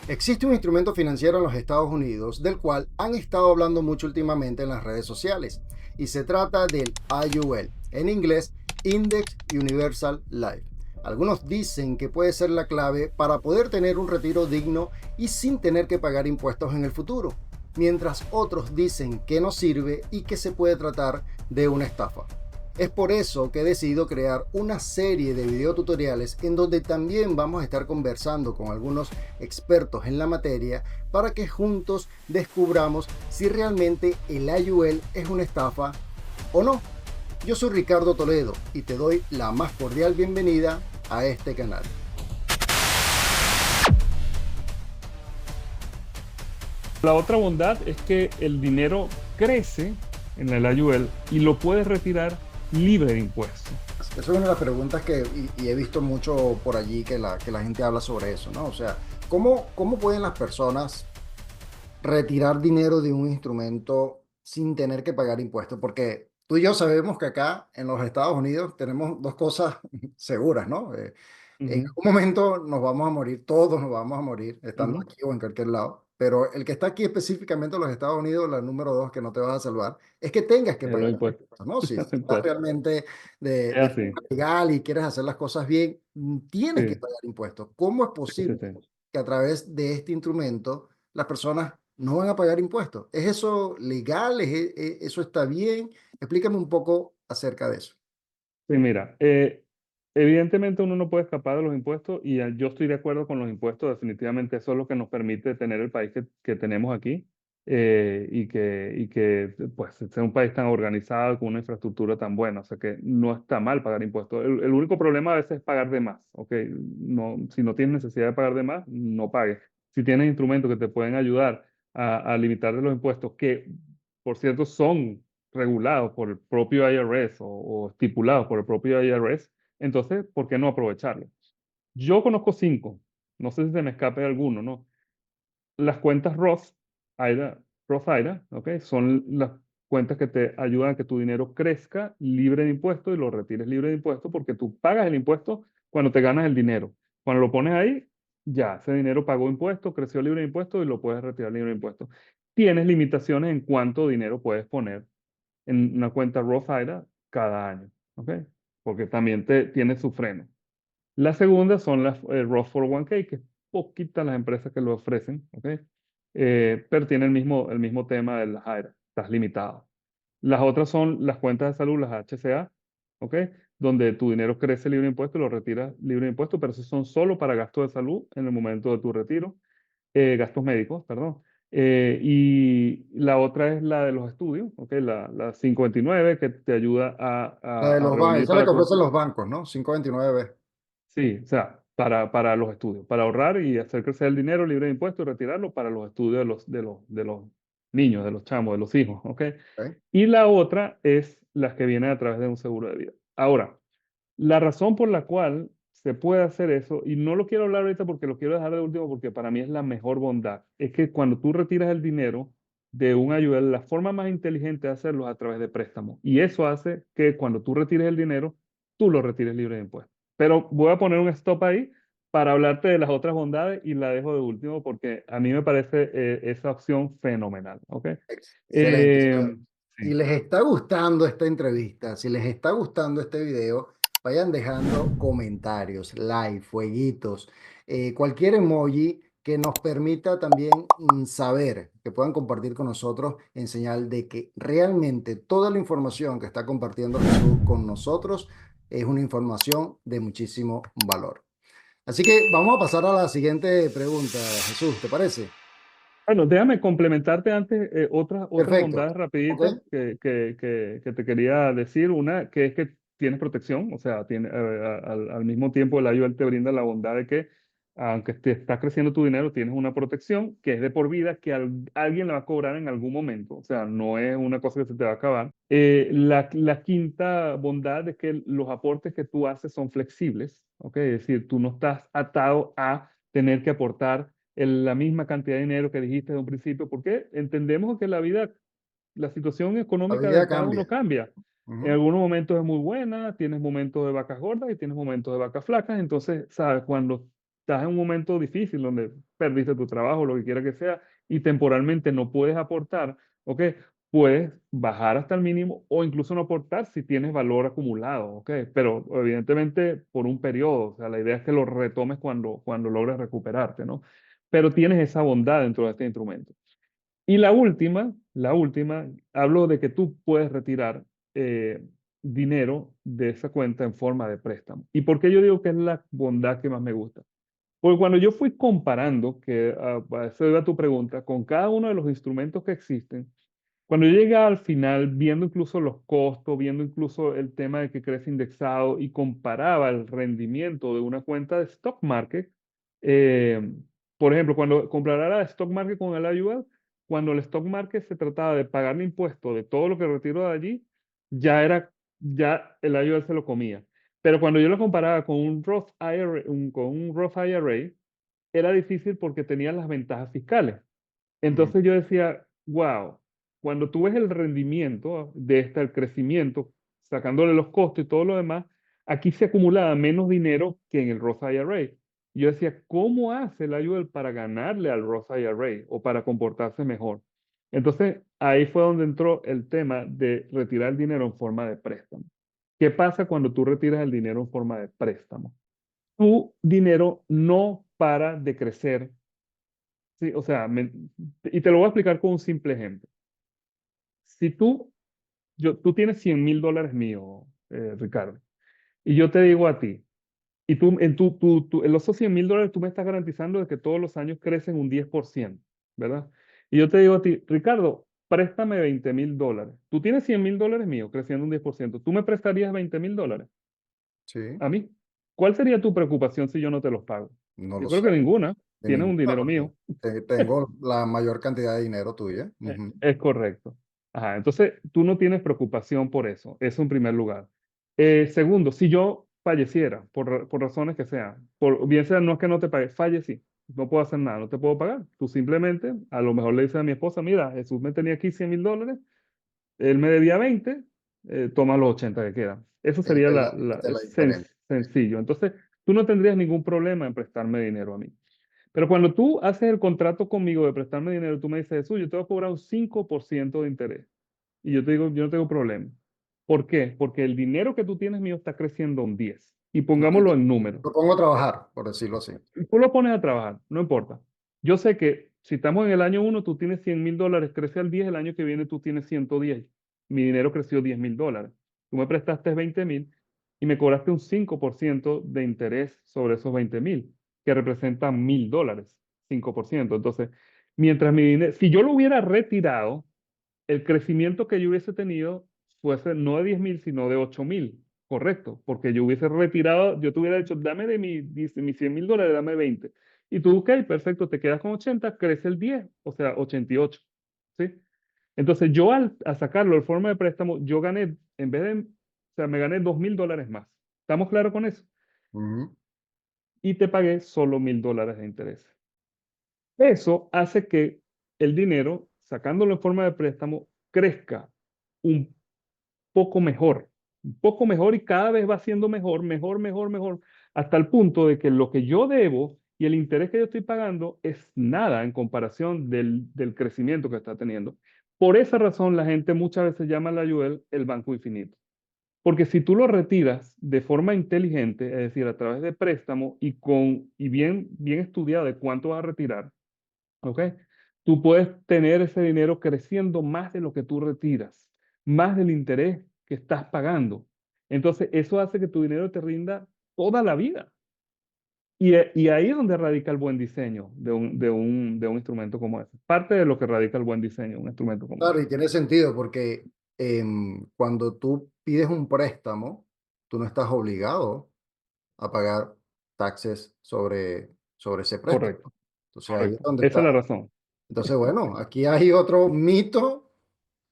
Existe un instrumento financiero en los Estados Unidos del cual han estado hablando mucho últimamente en las redes sociales y se trata del IUL, en inglés Index Universal Life. Algunos dicen que puede ser la clave para poder tener un retiro digno y sin tener que pagar impuestos en el futuro, mientras otros dicen que no sirve y que se puede tratar de una estafa. Es por eso que he decidido crear una serie de videotutoriales en donde también vamos a estar conversando con algunos expertos en la materia para que juntos descubramos si realmente el IUL es una estafa o no. Yo soy Ricardo Toledo y te doy la más cordial bienvenida a este canal. La otra bondad es que el dinero crece en el IUL y lo puedes retirar libre de impuestos. Esa es una de las preguntas que he visto mucho por allí que la gente habla sobre eso, ¿no? O sea, ¿cómo pueden las personas retirar dinero de un instrumento sin tener que pagar impuestos? Porque tú y yo sabemos que acá en los Estados Unidos tenemos dos cosas seguras, ¿no? En Ujú, algún momento nos vamos a morir, todos nos vamos a morir, estando ujú. aquí o en cualquier lado. Pero el que está aquí específicamente en los Estados Unidos, la número dos que no te vas a salvar, es que tengas que pagar Los impuestos. impuestos, ¿no? Si Los estás impuestos. realmente Es de forma así. legal y quieres hacer las cosas bien, tienes que Sí, pagar impuestos. ¿Cómo es sí, sí, posible sí. que a través de este instrumento las personas no van a pagar impuestos? ¿Es eso legal? ¿Eso está bien? Explícame un poco acerca de eso. Sí, mira, evidentemente uno no puede escapar de los impuestos y yo estoy de acuerdo con los impuestos, definitivamente eso es lo que nos permite tener el país que tenemos aquí y que pues sea un país tan organizado con una infraestructura tan buena, o sea que no está mal pagar impuestos. El único problema a veces es pagar de más, ¿ok? No, si no tienes necesidad de pagar de más, no pagues. Si tienes instrumentos que te pueden ayudar a limitar los impuestos, que por cierto son regulados por el propio IRS o estipulados por el propio IRS, entonces, ¿por qué no aprovecharlo? Yo conozco 5, no sé si se me escape alguno, ¿no? Las cuentas Roth IRA, ¿ok? Son las cuentas que te ayudan a que tu dinero crezca libre de impuestos y lo retires libre de impuestos porque tú pagas el impuesto cuando te ganas el dinero. Cuando lo pones ahí, ya, ese dinero pagó impuestos, creció libre de impuestos y lo puedes retirar libre de impuestos. Tienes limitaciones en cuánto dinero puedes poner en una cuenta Roth IRA cada año, ¿ok? Porque también tiene su freno. La segunda son las Roth 401k, que es poquitas las empresas que lo ofrecen, ¿ok? Pero tiene el mismo tema de las IRA, estás limitado. Las otras son las cuentas de salud, las HCA, ¿ok? Donde tu dinero crece libre de impuestos y lo retiras libre de impuestos, pero esos son solo para gastos de salud en el momento de tu retiro gastos médicos, perdón. Y la otra es la de los estudios, ¿ok? La 529 que te ayuda a, La de a los bancos, reunir esa es la para que tu... ofrecen los bancos, ¿no? 529B. Sí, o sea, para los estudios, para ahorrar y hacer crecer el dinero libre de impuestos y retirarlo para los estudios de los niños, de los chamos, de los hijos, ¿ok? ¿Ok? Y la otra es las que vienen a través de un seguro de vida. Ahora, la razón por la cual se puede hacer eso, y no lo quiero hablar ahorita porque lo quiero dejar de último porque para mí es la mejor bondad, es que cuando tú retiras el dinero de un ayuda, la forma más inteligente de hacerlo es a través de préstamo. Y eso hace que cuando tú retires el dinero, tú lo retires libre de impuestos. Pero voy a poner un stop ahí para hablarte de las otras bondades y la dejo de último porque a mí me parece esa opción fenomenal. ¿Ok? Excelente. Eh, Si sí. les está gustando esta entrevista, si les está gustando este video, vayan dejando comentarios, like, fueguitos, cualquier emoji que nos permita también saber, que puedan compartir con nosotros en señal de que realmente toda la información que está compartiendo Jesús con nosotros es una información de muchísimo valor. Así que vamos a pasar a la siguiente pregunta, Jesús, ¿te parece? Bueno, déjame complementarte antes otras Perfecto. bondades ¿Ok? rapiditas que te quería decir. Una, que es que tienes protección, o sea, al mismo tiempo el IUL te brinda la bondad de que, aunque te está creciendo tu dinero, tienes una protección que es de por vida, que alguien la va a cobrar en algún momento, o sea, no es una cosa que se te va a acabar. La quinta bondad es que los aportes que tú haces son flexibles, ¿ok? Es decir, tú no estás atado a tener que aportar la misma cantidad de dinero que dijiste de un principio, porque entendemos que la vida, la situación La económica vida de cada uno cambia. cambia. En Ujú. algunos momentos es muy buena, tienes momentos de vacas gordas y tienes momentos de vacas flacas, entonces, ¿sabes? Cuando estás en un momento difícil donde perdiste tu trabajo, lo que quiera que sea, y temporalmente no puedes aportar, ¿ok? Puedes bajar hasta el mínimo o incluso no aportar si tienes valor acumulado, ¿ok? Pero evidentemente por un periodo, o sea, la idea es que lo retomes cuando logres recuperarte, ¿no? Pero tienes esa bondad dentro de este instrumento. Y la última, hablo de que tú puedes retirar dinero de esa cuenta en forma de préstamo. ¿Y por qué yo digo que es la bondad que más me gusta? Porque cuando yo fui comparando, que a eso iba tu pregunta, con cada uno de los instrumentos que existen, cuando yo llegué al final, viendo incluso los costos, viendo incluso el tema de que crece indexado y comparaba el rendimiento de una cuenta de stock market, eh, por ejemplo, cuando comparara la stock market con el IUL, cuando el stock market se trataba de pagar el impuesto de todo lo que retiro de allí, ya el IUL se lo comía. Pero cuando yo lo comparaba con un Roth IRA, con un Roth IRA, era difícil porque tenía las ventajas fiscales. Ujú. Entonces yo decía, wow, cuando tú ves el rendimiento de este, el crecimiento, sacándole los costos y todo lo demás, aquí se acumulaba menos dinero que en el Roth IRA. Y yo decía, ¿cómo hace el IUL para ganarle al Roth IRA o para comportarse mejor? Entonces ahí fue donde entró el tema de retirar el dinero en forma de préstamo. ¿Qué pasa cuando tú retiras el dinero en forma de préstamo? Tu dinero no para de crecer. Sí, o sea, y te lo voy a explicar con un simple ejemplo. Si tú tienes $100,000 mío, Ricardo, y yo te digo a ti, y tú, en los $100,000 tú me estás garantizando de que todos los años crecen un 10%, ¿verdad? Y yo te digo a ti, Ricardo, préstame $20,000. Tú tienes $100,000 mío creciendo un 10%. ¿Tú me prestarías $20,000 Sí, a mí? ¿Cuál sería tu preocupación si yo no te los pago? no Yo lo creo sé, que ninguna. de Tienes un ninguna, dinero porque mío. tengo la mayor cantidad de dinero tuya. Ujú. Es correcto. Ajá, entonces tú no tienes preocupación por eso en primer lugar. Segundo, si yo falleciera, por razones que sean, bien sea no es que no te pague, fallecí, no puedo hacer nada, no te puedo pagar. Tú simplemente, a lo mejor le dices a mi esposa, mira, Jesús me tenía aquí $100,000, él me debía 20, toma los 80 que quedan. Eso sería Esta es la diferencia. sencillo. Entonces, tú no tendrías ningún problema en prestarme dinero a mí. Pero cuando tú haces el contrato conmigo de prestarme dinero, tú me dices, Jesús, yo te voy a cobrar un 5% de interés. Y yo te digo, yo no tengo problema. ¿Por qué? Porque el dinero que tú tienes mío está creciendo un 10. Y Ok, pongámoslo en números. lo pongo a trabajar, por decirlo así. Tú lo pones a trabajar, no importa. Yo sé que si estamos en el año 1, tú tienes $100,000, crece al 10, el año que viene tú tienes 110. Mi dinero creció $10,000. Tú me prestaste 20,000 y me cobraste un 5% de interés sobre esos 20,000, que representa $1,000, 5%. Entonces, mientras mi dinero, si yo lo hubiera retirado, el crecimiento que yo hubiese tenido fuese no de 10,000, sino de 8,000, correcto, porque yo hubiese retirado, yo te hubiera dicho, dame de mis $100,000, dame 20. Y tú, ok, perfecto, te quedas con 80, crece el 10, o sea, 88, ¿sí? Entonces yo al sacarlo en forma de préstamo, yo gané, o sea, me gané $2,000 más. ¿Estamos claros con eso? Ujú. Y te pagué solo $1,000 de interés. Eso hace que el dinero, sacándolo en forma de préstamo, crezca un un poco mejor y cada vez va siendo mejor, mejor, mejor, mejor, hasta el punto de que lo que yo debo y el interés que yo estoy pagando es nada en comparación del crecimiento que está teniendo. Por esa razón, la gente muchas veces llama a la UL el banco infinito. Porque si tú lo retiras de forma inteligente, es decir, a través de préstamo y bien estudiado de cuánto vas a retirar, ¿ok? Tú puedes tener ese dinero creciendo más de lo que tú retiras, más del interés que estás pagando. Entonces, eso hace que tu dinero te rinda toda la vida. Y ahí es donde radica el buen diseño de un instrumento como ese. Parte de lo que radica el buen diseño de un instrumento como Claro, ese. y tiene sentido porque cuando tú pides un préstamo, tú no estás obligado a pagar taxes sobre ese préstamo. Correcto, Entonces ahí es correcto. donde Esa está. es la razón. Entonces, bueno, aquí hay otro mito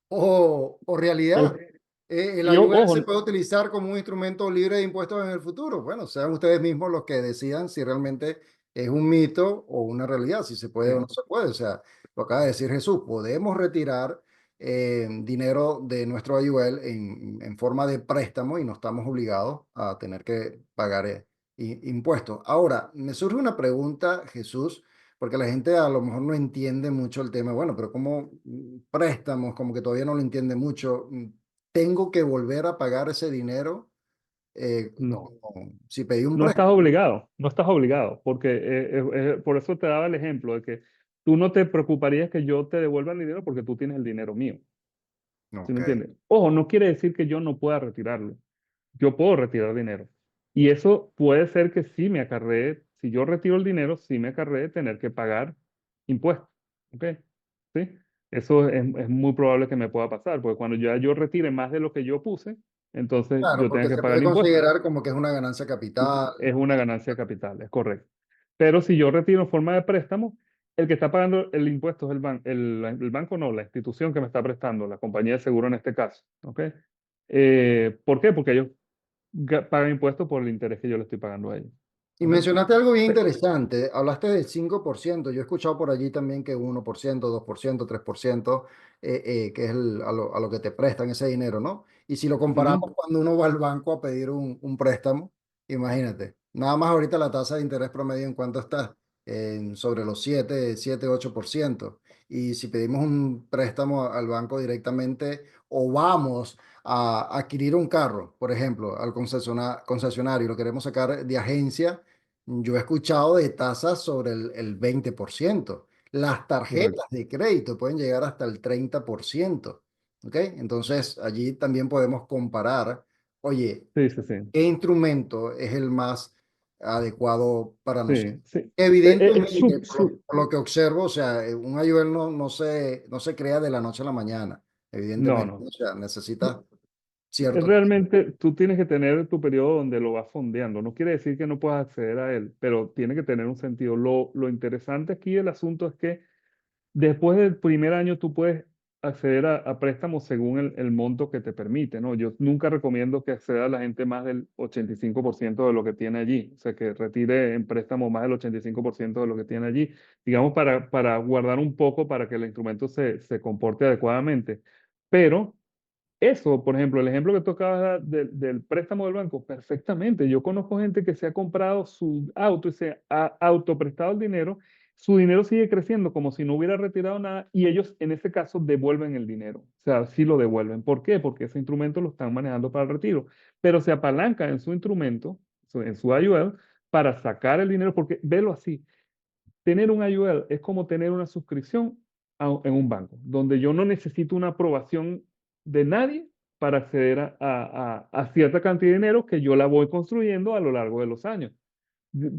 o realidad. El- El y IUL se ojo, puede utilizar como un instrumento libre de impuestos en el futuro. Bueno, sean ustedes mismos los que decidan si realmente es un mito o una realidad, si se puede o no sí. se puede. O sea, lo acaba de decir Jesús, podemos retirar dinero de nuestro IUL en forma de préstamo y no estamos obligados a tener que pagar. impuestos. Ahora, me surge una pregunta, Jesús, porque la gente a lo mejor no entiende mucho el tema. Bueno, pero como préstamos, como que todavía no lo entiende mucho. ¿Tengo que volver a pagar ese dinero No. si pedí un No estás préstamo? obligado, no estás obligado, porque por eso te daba el ejemplo de que tú no te preocuparías que yo te devuelva el dinero porque tú tienes el dinero mío, ¿sí Ok. me entiendes? Ojo, no quiere decir que yo no pueda retirarlo. Yo puedo retirar dinero. Y eso puede ser que sí me acarree, si yo retiro el dinero, sí me acarree tener que pagar impuestos. ¿Ok? ¿Sí? Eso es muy probable que me pueda pasar, porque cuando ya yo retire más de lo que yo puse, entonces Claro, yo tengo porque que se pagar puede el impuesto. considerar como que es una ganancia capital. Es una ganancia de capital, es correcto. Pero si yo retiro en forma de préstamo, el que está pagando el impuesto es el banco, no, la institución que me está prestando, la compañía de seguro en este caso. ¿Ok? ¿Por qué? Porque ellos pagan impuestos por el interés que yo le estoy pagando a ellos. Y ¿Ok? mencionaste algo bien Pe- interesante. Hablaste del 5%. Yo he escuchado por allí también que 1%, 2%, 3%, que es a lo que te prestan ese dinero, ¿no? Y si lo Ujú, comparamos cuando uno va al banco a pedir un préstamo, imagínate, nada más ahorita la tasa de interés promedio en cuánto está, sobre los 8%. Y si pedimos un préstamo al banco directamente o vamos a adquirir un carro, por ejemplo, al concesionario, y lo queremos sacar de agencia, yo he escuchado de tasas sobre el 20%. Las correcto. tarjetas de crédito pueden llegar hasta el 30%. ¿Ok? Entonces, allí también podemos comparar, oye, Sí, sí, sí. ¿qué instrumento es el más adecuado para nosotros? Sí, sí. Es Evidentemente, por lo que observo, o sea, un IUL no se crea de la noche a la mañana, no, evidentemente. no. O sea, necesita cierto. Realmente tú tienes que tener tu periodo donde lo vas fondeando. No quiere decir que no puedas acceder a él, pero tiene que tener un sentido. Lo interesante aquí del asunto es que después del primer año tú puedes acceder a préstamos según el monto que te permite, ¿no? Yo nunca recomiendo que acceda a la gente más del 85% de lo que tiene allí, o sea, que retire en préstamo más del 85% de lo que tiene allí, digamos, para guardar un poco para que el instrumento se comporte adecuadamente. Pero eso, por ejemplo, el ejemplo que tú acabas de dar del préstamo del banco, perfectamente. Yo conozco gente que se ha comprado su auto y se ha autoprestado el dinero, su dinero sigue creciendo como si no hubiera retirado nada y ellos en ese caso devuelven el dinero. O sea, sí lo devuelven. ¿Por qué? Porque ese instrumento lo están manejando para el retiro, pero se apalanca en su instrumento, en su IUL, para sacar el dinero, porque velo así. Tener un IUL es como tener una suscripción en un banco, donde yo no necesito una aprobación de nadie para acceder a cierta cantidad de dinero que yo la voy construyendo a lo largo de los años,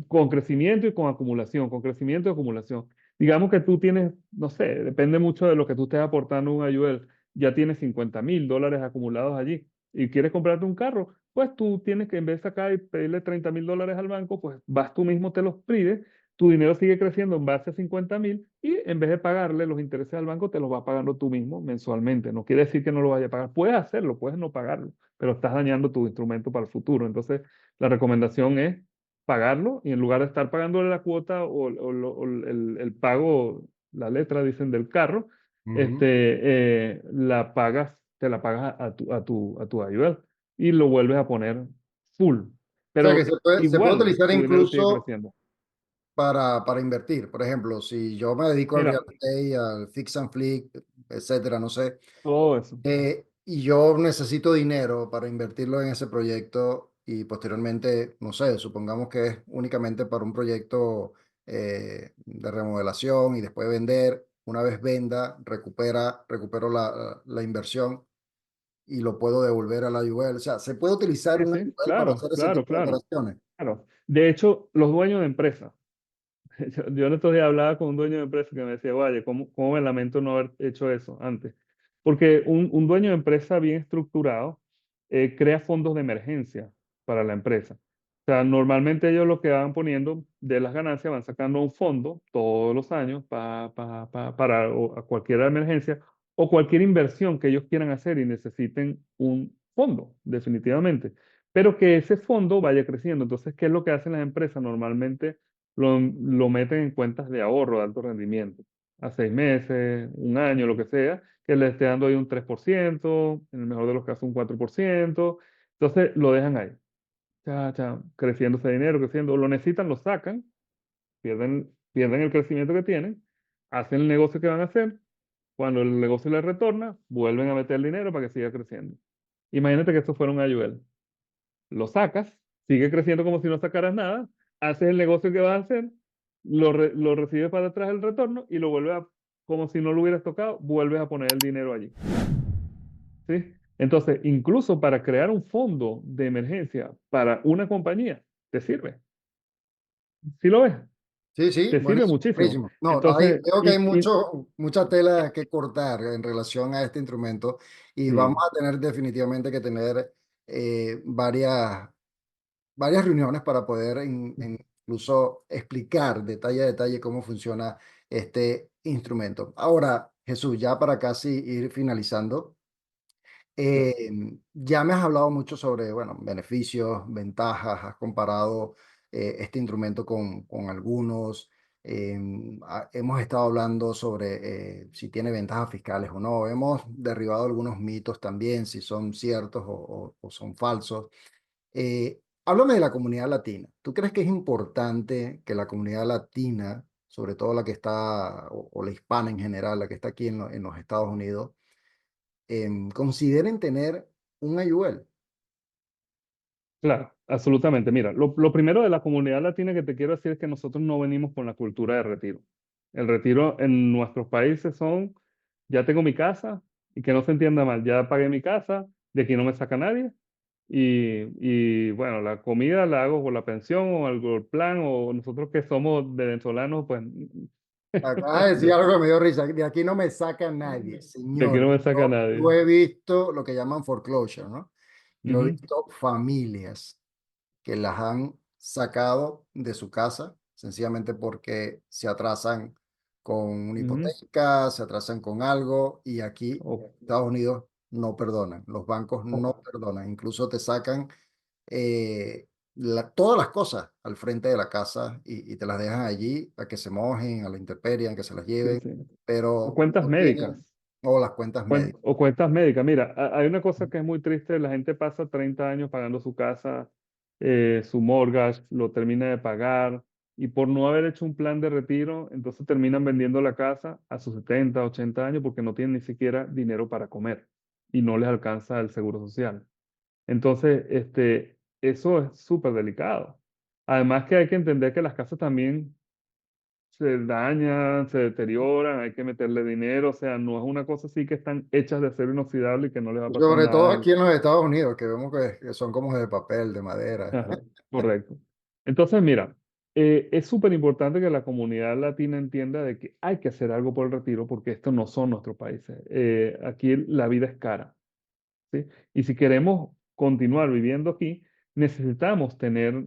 con crecimiento y con acumulación, con crecimiento y acumulación. Digamos que tú tienes, no sé, depende mucho de lo que tú estés aportando en un IUL, ya tienes $50,000 acumulados allí y quieres comprarte un carro, pues tú tienes que en vez de sacar y pedirle $30,000 al banco, pues vas tú mismo, te los pides, tu dinero sigue creciendo en base a 50,000 y en vez de pagarle los intereses al banco, te los vas pagando tú mismo mensualmente. No quiere decir que no lo vayas a pagar. Puedes hacerlo, puedes no pagarlo, pero estás dañando tu instrumento para el futuro. Entonces, la recomendación es pagarlo y en lugar de estar pagándole la cuota o el pago, la letra, dicen, del carro, Ujú. la pagas, te la pagas a tu ayuda y lo vuelves a poner full. O sea, que Pero se puede igual, utilizar tu dinero sigue incluso creciendo. para invertir. Por ejemplo, si yo me dedico al real Mira, estate, al fix and flip, etcétera, no sé, todo eso. y yo necesito dinero para invertirlo en ese proyecto y posteriormente, no sé, supongamos que es únicamente para un proyecto de remodelación y después vender. Una vez venda, recupero la inversión y lo puedo devolver a la UL. O sea, se puede utilizar Sí, una sí, UL para claro, hacer ese claro, tipo de claro, operaciones. claro. De hecho, los dueños de empresas, yo en estos días hablaba con un dueño de empresa que me decía, vaya, ¿cómo me lamento no haber hecho eso antes? Porque un dueño de empresa bien estructurado crea fondos de emergencia para la empresa. O sea, normalmente ellos lo que van poniendo de las ganancias van sacando un fondo todos los años para a cualquier emergencia o cualquier inversión que ellos quieran hacer y necesiten un fondo, definitivamente. Pero que ese fondo vaya creciendo. Entonces, ¿qué es lo que hacen las empresas? Normalmente lo meten en cuentas de ahorro de alto rendimiento, a 6 meses, un año, lo que sea, que le esté dando ahí un 3%, en el mejor de los casos un 4%, entonces lo dejan ahí. creciendo ese dinero, creciendo, lo necesitan, lo sacan, pierden el crecimiento que tienen, hacen el negocio que van a hacer, cuando el negocio les retorna, vuelven a meter el dinero para que siga creciendo. Imagínate que esto fuera un IUL. Lo sacas, sigue creciendo como si no sacaras nada, haces el negocio que vas a hacer, lo recibes para atrás el retorno y lo vuelves a, como si no lo hubieras tocado, vuelves a poner el dinero allí. ¿Sí? Entonces, incluso para crear un fondo de emergencia para una compañía, te sirve. ¿Sí lo ves? Sí, sí, Te sirve buenísimo, muchísimo. buenísimo. No, Entonces, veo que hay mucha tela que cortar en relación a este instrumento y vamos sí, a tener definitivamente que tener varias reuniones para poder incluso explicar detalle a detalle cómo funciona este instrumento. Ahora, Jesús, ya para casi ir finalizando, claro. ya me has hablado mucho sobre, bueno, beneficios, ventajas, has comparado este instrumento con algunos. Hemos estado hablando sobre si tiene ventajas fiscales o no. Hemos derribado algunos mitos también, si son ciertos o son falsos. Háblame de la comunidad latina. ¿Tú crees que es importante que la comunidad latina, sobre todo la que está, o la hispana en general, la que está aquí en los Estados Unidos, consideren tener un IUL? Claro, absolutamente. Mira, lo primero de la comunidad latina que te quiero decir es que nosotros no venimos con la cultura de retiro. El retiro en nuestros países son, ya tengo mi casa y que no se entienda mal, ya pagué mi casa, de aquí no me saca nadie y bueno, la comida la hago por la pensión o algo, el plan o nosotros que somos venezolanos, pues Acabas de decir algo que me dio risa. De aquí no me saca nadie, de aquí señor. no me saca Yo nadie. he visto lo que llaman foreclosure, ¿no? Yo he Ujú, visto familias que las han sacado de su casa sencillamente porque se atrasan con una ujú. hipoteca, se atrasan con algo y aquí en O- Estados Unidos no perdonan, los bancos no o- perdonan, incluso te sacan todas las cosas al frente de la casa y te las dejan allí a que se mojen, a la intemperie, a que se las sí, lleven, sí. O pero cuentas no tienen, médicas. o las cuentas médicas. O cuentas médicas. Mira, hay una cosa que es muy triste, la gente pasa 30 años pagando su casa, su mortgage, lo termina de pagar y por no haber hecho un plan de retiro, entonces terminan vendiendo la casa a sus 70, 80 años porque no tienen ni siquiera dinero para comer y no les alcanza el seguro social. Entonces, eso es súper delicado. Además que hay que entender que las casas también se dañan, se deterioran, hay que meterle dinero, o sea, no es una cosa así que están hechas de acero inoxidable y que no les va a pasar Sobre todo nada. aquí en los Estados Unidos, que vemos que son como de papel, de madera. Ajá, correcto. Entonces, mira, es súper importante que la comunidad latina entienda de que hay que hacer algo por el retiro porque estos no son nuestros países. Aquí la vida es cara. ¿Sí? Y si queremos continuar viviendo aquí, necesitamos tener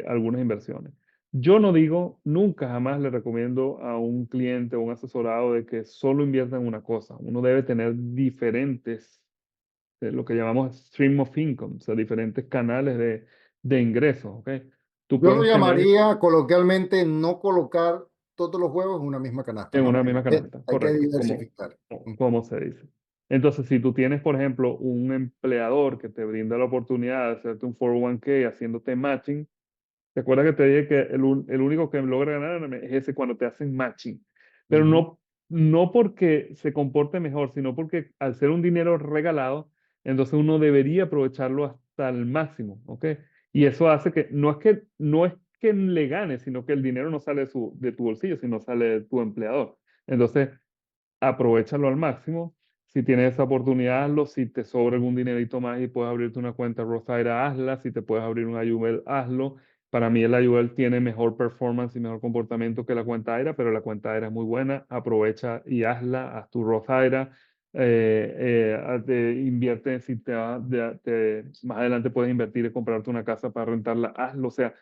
algunas inversiones. Yo no digo, nunca jamás le recomiendo a un cliente o un asesorado de que solo invierta en una cosa. Uno debe tener diferentes, lo que llamamos stream of income, o sea, diferentes canales de ingresos, ¿ok? Tú Yo lo puedes tener llamaría coloquialmente no colocar todos los huevos en una misma canasta, en ¿no? una misma canasta, Hay que correcto, como, diversificar. como se dice. Entonces, si tú tienes, por ejemplo, un empleador que te brinda la oportunidad de hacerte un 401k haciéndote matching, ¿te acuerdas que te dije que el único que logra ganar es ese cuando te hacen matching? Pero Ujú. no porque se comporte mejor, sino porque al ser un dinero regalado, entonces uno debería aprovecharlo hasta el máximo, ¿ok? Y eso hace que no es que le gane, sino que el dinero no sale de tu bolsillo, sino sale de tu empleador. Entonces, aprovéchalo al máximo. Si tienes esa oportunidad, hazlo. Si te sobra algún dinerito más y puedes abrirte una cuenta Roth IRA, hazla. Si te puedes abrir un IUL, hazlo. Para mí el IUL tiene mejor performance y mejor comportamiento que la cuenta IRA, pero la cuenta IRA es muy buena. Aprovecha y hazla, haz tu Roth IRA. Invierte, si más adelante puedes invertir y comprarte una casa para rentarla, hazlo. O sea,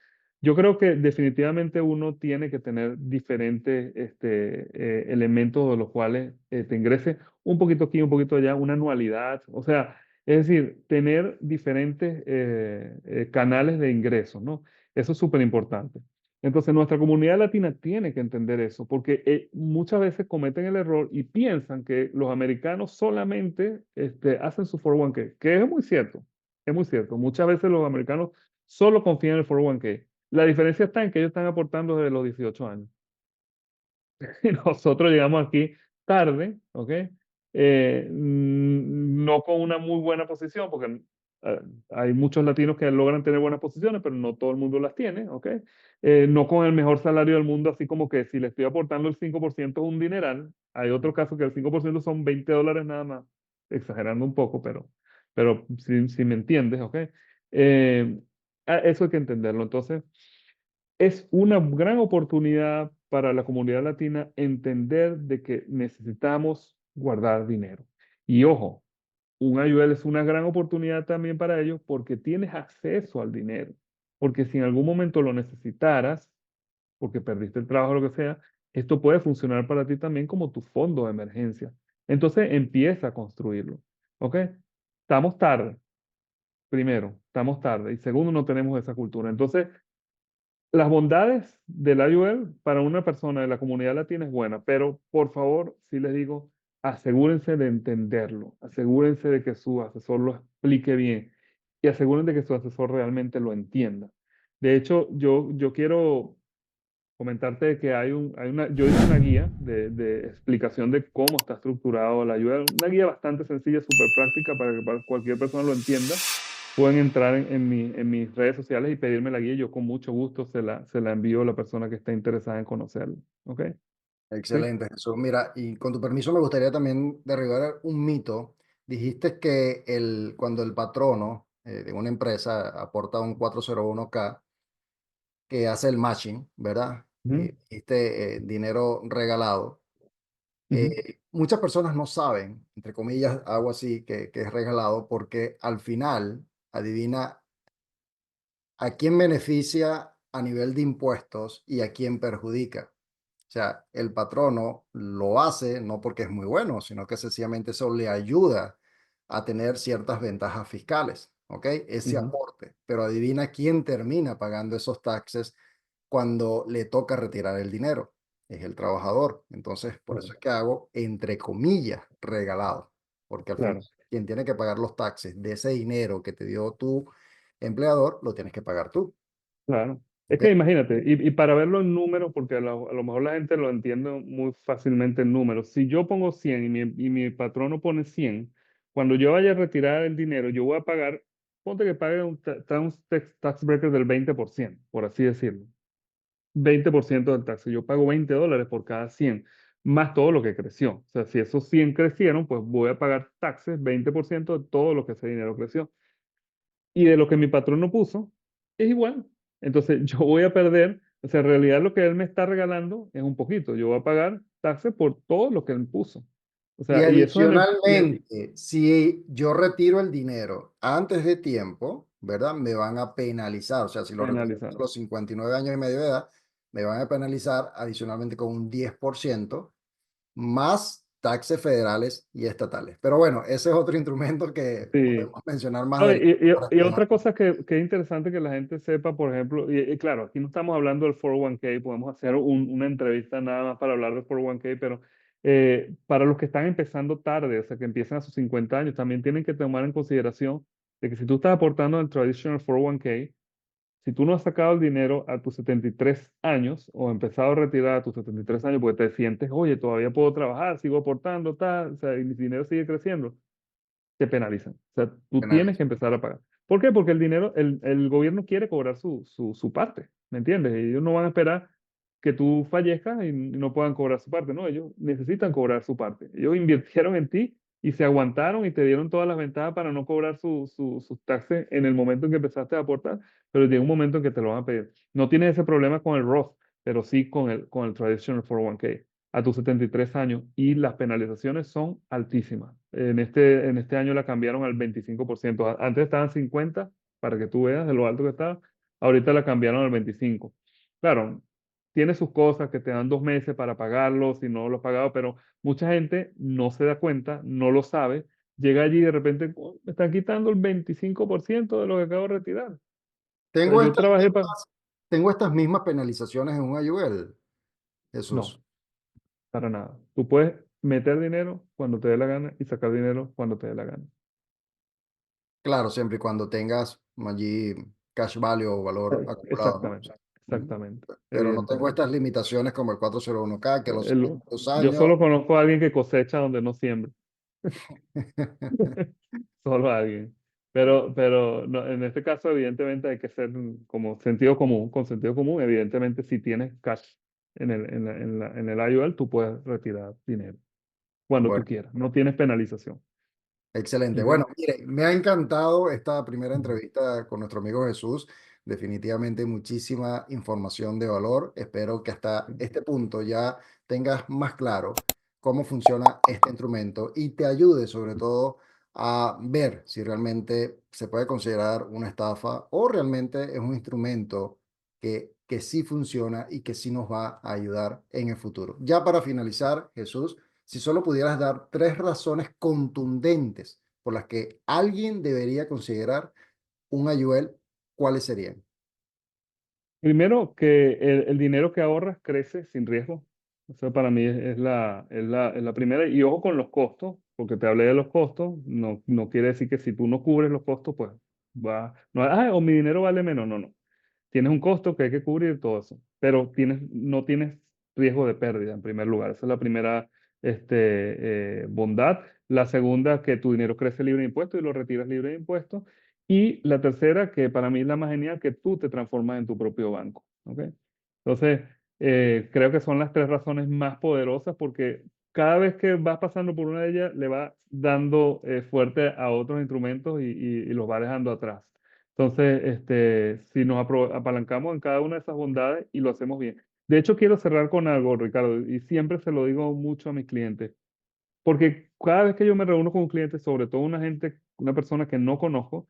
yo creo que definitivamente uno tiene que tener diferentes elementos de los cuales te ingrese un poquito aquí, un poquito allá, una anualidad. O sea, es decir, tener diferentes canales de ingresos, ¿no? Eso es súper importante. Entonces, nuestra comunidad latina tiene que entender eso, porque muchas veces cometen el error y piensan que los americanos solamente hacen su 401k, que es muy cierto. Es muy cierto. Muchas veces los americanos solo confían en el 401k. La diferencia está en que ellos están aportando desde los 18 años. Y nosotros llegamos aquí tarde, ¿ok? No con una muy buena posición, porque eh, hay muchos latinos que logran tener buenas posiciones, pero no todo el mundo las tiene, ¿ok? No con el mejor salario del mundo, así como que si le estoy aportando el 5% es un dineral. Hay otros casos que el 5% son $20 nada más, exagerando un poco, pero si me entiendes, ¿ok? Eh, Eso hay que entenderlo. Entonces, es una gran oportunidad para la comunidad latina entender de que necesitamos guardar dinero. Y ojo, un IUL es una gran oportunidad también para ellos porque tienes acceso al dinero. Porque si en algún momento lo necesitaras, porque perdiste el trabajo o lo que sea, esto puede funcionar para ti también como tu fondo de emergencia. Entonces empieza a construirlo. ¿Ok? Estamos tarde, primero, estamos tarde. Y segundo, no tenemos esa cultura. Entonces, las bondades del IUL para una persona de la comunidad latina es buena, pero por favor, si les digo, asegúrense de entenderlo, asegúrense de que su asesor lo explique bien y asegúrense de que su asesor realmente lo entienda. De hecho, yo quiero comentarte que yo hice una guía de explicación de cómo está estructurado la IUL, una guía bastante sencilla, súper práctica para que cualquier persona lo entienda. Pueden entrar en mis redes sociales y pedirme la guía. Yo con mucho gusto se la envío a la persona que esté interesada en conocerlo. ¿Ok? Sí. Excelente, Jesús. Mira, y con tu permiso me gustaría también derribar un mito. Dijiste que cuando el patrono de una empresa aporta un 401k que hace el matching, ¿verdad? Ujú, Dijiste dinero regalado. ujú, Muchas personas no saben, entre comillas, algo así, que es regalado porque al final, adivina a quién beneficia a nivel de impuestos y a quién perjudica. O sea, el patrono lo hace no porque es muy bueno, sino que sencillamente eso le ayuda a tener ciertas ventajas fiscales, ¿ok? Ese ujú. aporte. Pero adivina quién termina pagando esos taxes cuando le toca retirar el dinero. Es el trabajador. Entonces, por eso Claro, es que hago, entre comillas, regalado. Porque al final, claro, quien tiene que pagar los taxes de ese dinero que te dio tu empleador, lo tienes que pagar tú. claro. Es ¿Ok? que imagínate, y para verlo en números, porque a lo mejor la gente lo entiende muy fácilmente en números. Si yo pongo 100 y mi patrono pone 100, cuando yo vaya a retirar el dinero, yo voy a pagar, ponte que pague un tax bracket del 20%, por así decirlo. 20% del taxi. Yo pago $20 por cada 100 más todo lo que creció. O sea, si esos 100 crecieron, pues voy a pagar taxes, 20% de todo lo que ese dinero creció. Y de lo que mi patrón no puso, es igual. Entonces, yo voy a perder, o sea, en realidad lo que él me está regalando es un poquito. Yo voy a pagar taxes por todo lo que él puso. O Y sea, y eso adicionalmente, si yo retiro el dinero antes de tiempo, ¿verdad? Me van a penalizar. O sea, si lo retiro a penalizado. los 59 años y medio de edad, me van a penalizar adicionalmente con un 10% más taxes federales y estatales. Pero bueno, ese es otro instrumento que Sí. podemos mencionar más No, adelante para y despejar. otra cosa que es interesante que la gente sepa, por ejemplo, y claro, aquí no estamos hablando del 401k, podemos hacer una entrevista nada más para hablar del 401k, pero para los que están empezando tarde, o sea, que empiezan a sus 50 años, también tienen que tomar en consideración de que si tú estás aportando en el traditional 401k, si tú no has sacado el dinero a tus 73 años o empezado a retirar a tus 73 años porque te sientes, oye, todavía puedo trabajar, sigo aportando, tal, o sea, y mi dinero sigue creciendo te penalizan. O sea, tú tienes Penales. que empezar a pagar. ¿Por qué? Porque el dinero, el gobierno quiere cobrar su parte, ¿me entiendes? Y ellos no van a esperar que tú fallezcas y no puedan cobrar su parte, no, ellos necesitan cobrar su parte. Ellos invirtieron en ti y se aguantaron y te dieron todas las ventajas para no cobrar sus taxes en el momento en que empezaste a aportar, pero llega un momento en que te lo van a pedir. No tienes ese problema con el Roth, pero sí con el Traditional 401k a tus 73 años y las penalizaciones son altísimas. En este año la cambiaron al 25%. Antes estaban 50 para que tú veas de lo alto que estaba. Ahorita la cambiaron al 25. Claro, tiene sus cosas que te dan 2 meses para pagarlo si no lo has pagado, pero mucha gente no se da cuenta, no lo sabe. Llega allí y de repente "Oh, me están quitando el 25% de lo que acabo de retirar. O sea, Tengo yo estas trabajé para... mismas, tengo estas mismas penalizaciones en un IUL, No, Jesús. para nada. Tú puedes meter dinero cuando te dé la gana y sacar dinero cuando te dé la gana. Claro, siempre y cuando tengas allí cash value o valor acumulado, ¿no? Exactamente, Ujú. exactamente, Pero no tengo evidentemente. estas limitaciones como el 401(k), que los El- 2 años. yo solo conozco a alguien que cosecha donde no siembra. Solo a alguien. Pero no, en este caso, evidentemente, hay que ser como sentido común. Con sentido común, evidentemente, si tienes cash en el IUL, tú puedes retirar dinero cuando tú Bueno, quieras. No tienes penalización. excelente. ¿Ok? Bueno, mire, me ha encantado esta primera entrevista con nuestro amigo Jesús. Definitivamente muchísima información de valor. Espero que hasta este punto ya tengas más claro cómo funciona este instrumento y te ayude sobre todo a ver si realmente se puede considerar una estafa o realmente es un instrumento que sí funciona y que sí nos va a ayudar en el futuro. Ya para finalizar, Jesús. Si solo pudieras dar 3 razones contundentes por las que alguien debería considerar un IUL, ¿cuáles serían? Primero, que el dinero que ahorras crece sin riesgo. Eso para mí es la primera. Y ojo con los costos, porque te hablé de los costos. No quiere decir que si tú no cubres los costos, pues va. No, o mi dinero vale menos. No, no. Tienes un costo que hay que cubrir todo eso. Pero no tienes riesgo de pérdida en primer lugar. Esa es la primera bondad. La segunda, que tu dinero crece libre de impuestos y lo retiras libre de impuestos. Y la tercera, que para mí es la más genial, que tú te transformas en tu propio banco. ¿Ok? Entonces, creo que son las 3 razones más poderosas porque cada vez que vas pasando por una de ellas, le vas dando fuerte a otros instrumentos y los va dejando atrás. Entonces, si nos apalancamos en cada una de esas bondades y lo hacemos bien. De hecho, quiero cerrar con algo, Ricardo, y siempre se lo digo mucho a mis clientes. Porque cada vez que yo me reúno con un cliente, sobre todo una persona que no conozco,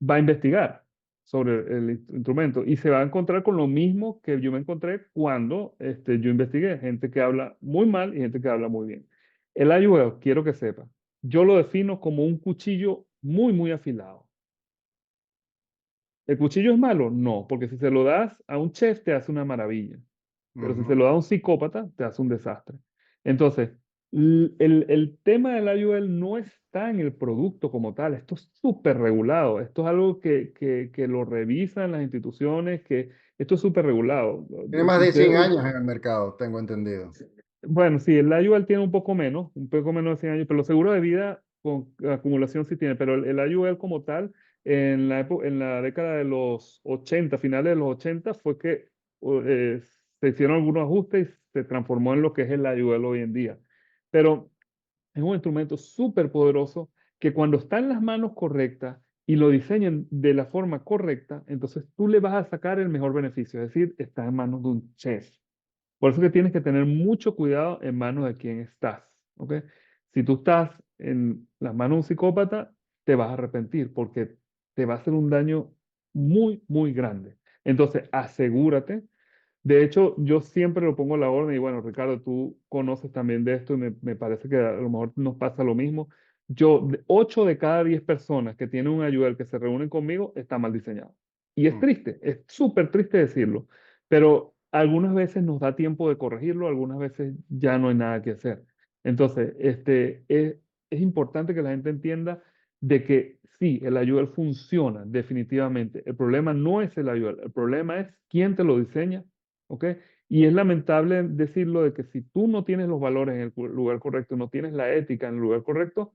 va a investigar sobre el instrumento y se va a encontrar con lo mismo que yo me encontré cuando yo investigué, gente que habla muy mal y gente que habla muy bien. El IUL, quiero que sepa, yo lo defino como un cuchillo muy, muy afilado. ¿El cuchillo es malo? No, porque si se lo das a un chef te hace una maravilla. Pero si Ujú. se lo da a un psicópata, te hace un desastre. Entonces, el tema del IUL no está en el producto como tal, esto es súper regulado, esto es algo que lo revisan las instituciones, que esto es súper regulado. Tiene más de 100 años en el mercado, tengo entendido. Bueno, sí, el IUL tiene un poco menos de 100 años, pero los seguros de vida con acumulación sí tiene, pero el IUL como tal, en la década de los 80, finales de los 80, fue que se hicieron algunos ajustes y se transformó en lo que es el IUL hoy en día. Pero es un instrumento súper poderoso que cuando está en las manos correctas y lo diseñan de la forma correcta, entonces tú le vas a sacar el mejor beneficio, es decir, está en manos de un chef. Por eso que tienes que tener mucho cuidado en manos de quién estás, ¿ok? Si tú estás en las manos de un psicópata, te vas a arrepentir porque te va a hacer un daño muy, muy grande. Entonces, asegúrate. De hecho, yo siempre lo pongo a la orden y bueno, Ricardo, tú conoces también de esto y me parece que a lo mejor nos pasa lo mismo. 8 de cada 10 personas que tienen un ayudar que se reúnen conmigo está mal diseñado. Y es Mm. triste, es súper triste decirlo, pero algunas veces nos da tiempo de corregirlo, algunas veces ya no hay nada que hacer. Entonces, es importante que la gente entienda de que sí, el ayudar funciona definitivamente. El problema no es el ayudar, el problema es quién te lo diseña. ¿Ok? Y es lamentable decirlo de que si tú no tienes los valores en el lugar correcto, no tienes la ética en el lugar correcto,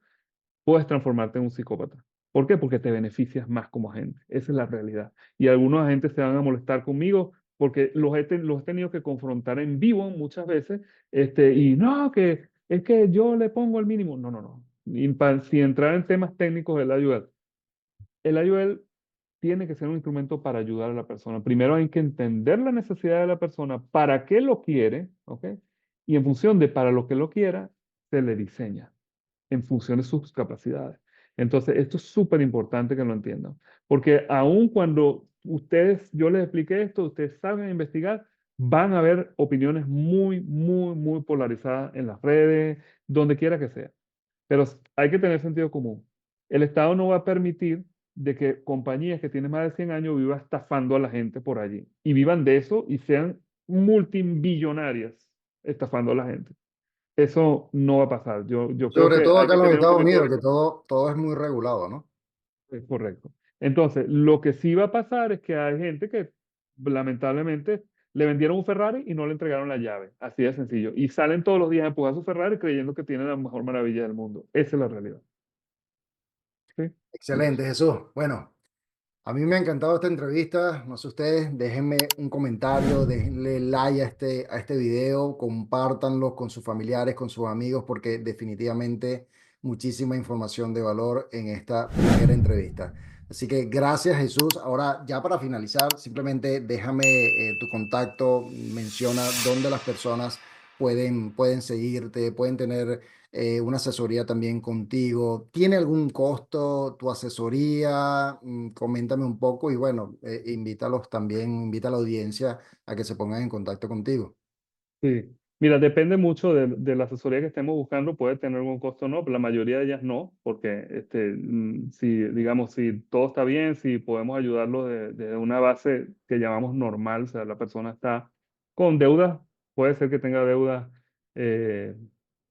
puedes transformarte en un psicópata. ¿Por qué? Porque te beneficias más como agente. Esa es la realidad. Y algunos agentes se van a molestar conmigo porque los he tenido que confrontar en vivo muchas veces, y no, que es que yo le pongo el mínimo. No, no, no. Y sin entrar en temas técnicos del ayuda, el IOL tiene que ser un instrumento para ayudar a la persona. Primero hay que entender la necesidad de la persona, para qué lo quiere, ¿ok? Y en función de para lo que lo quiera, se le diseña en función de sus capacidades. Entonces, esto es súper importante que lo entiendan, porque aun cuando yo les expliqué esto, ustedes salgan a investigar, van a ver opiniones muy, muy, muy polarizadas en las redes, donde quiera que sea. Pero hay que tener sentido común. El Estado no va a permitir de que compañías que tienen más de 100 años vivan estafando a la gente por allí y vivan de eso y sean multimillonarias estafando a la gente. Eso no va a pasar. Yo creo Sobre que todo hay acá que en los tener un Estados poquito Unidos, de... que todo es muy regulado, ¿no? Es correcto. Entonces, lo que sí va a pasar es que hay gente que lamentablemente le vendieron un Ferrari y no le entregaron la llave. Así de sencillo. Y salen todos los días a empujar su Ferrari creyendo que tienen la mejor maravilla del mundo. Esa es la realidad. ¿Sí? Excelente, Jesús. Bueno, a mí me ha encantado esta entrevista. No sé ustedes, déjenme un comentario, déjenle like a este video, compártanlo con sus familiares, con sus amigos, porque definitivamente muchísima información de valor en esta primera entrevista. Así que gracias, Jesús. Ahora, ya para finalizar, simplemente déjame tu contacto, menciona dónde las personas pueden seguirte, pueden tener una asesoría también contigo. ¿Tiene algún costo tu asesoría? Coméntame un poco y bueno, invítalos también, invita a la audiencia a que se pongan en contacto contigo. Sí. Mira, depende mucho de la asesoría que estemos buscando, puede tener algún costo o no, pero la mayoría de ellas no, porque si, digamos, si todo está bien, si podemos ayudarlo de una base que llamamos normal, o sea, la persona está con deudas, puede ser que tenga deudas eh,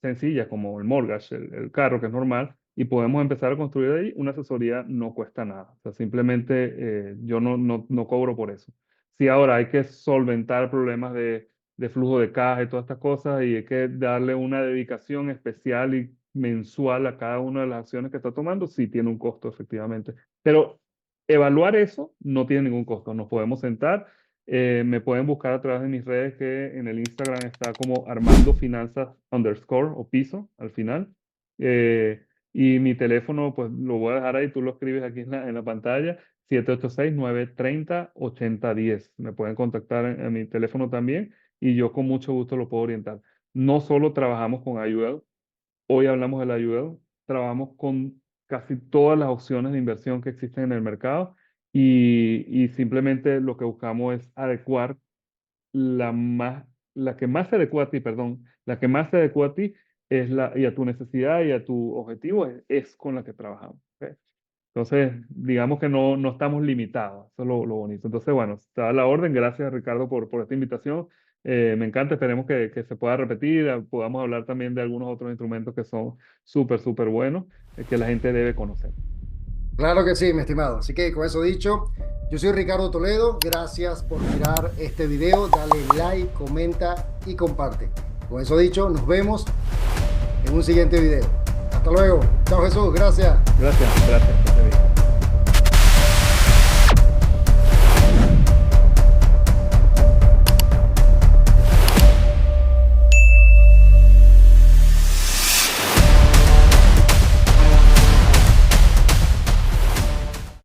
sencillas como el mortgage, el carro, que es normal, y podemos empezar a construir ahí, una asesoría no cuesta nada, o sea, simplemente yo no cobro por eso. Si ahora hay que solventar problemas de flujo de caja y todas estas cosas, y hay que darle una dedicación especial y mensual a cada una de las acciones que está tomando, sí tiene un costo, efectivamente. Pero evaluar eso no tiene ningún costo. Nos podemos sentar, me pueden buscar a través de mis redes, que en el Instagram está como Armando Finanzas _ o piso al final. Y mi teléfono, pues lo voy a dejar ahí, tú lo escribes aquí en la pantalla, 786-930-8010. Me pueden contactar en mi teléfono también y yo con mucho gusto lo puedo orientar. No solo trabajamos con IUL, hoy hablamos del IUL, trabajamos con casi todas las opciones de inversión que existen en el mercado, y simplemente lo que buscamos es adecuar la más, la que más se adecua a ti, perdón, la que más se adecua a ti y a tu necesidad y a tu objetivo es con la que trabajamos. ¿Ok? Entonces, digamos que no estamos limitados, eso es lo bonito. Entonces, bueno, está a la orden. Gracias, Ricardo, por esta invitación. Me encanta, esperemos que se pueda repetir, podamos hablar también de algunos otros instrumentos que son súper, súper buenos, que la gente debe conocer. Claro que sí, mi estimado. Así que con eso dicho, yo soy Ricardo Toledo. Gracias por mirar este video. Dale like, comenta y comparte. Con eso dicho, nos vemos en un siguiente video. Hasta luego. Chao, Jesús. Gracias. Gracias, gracias.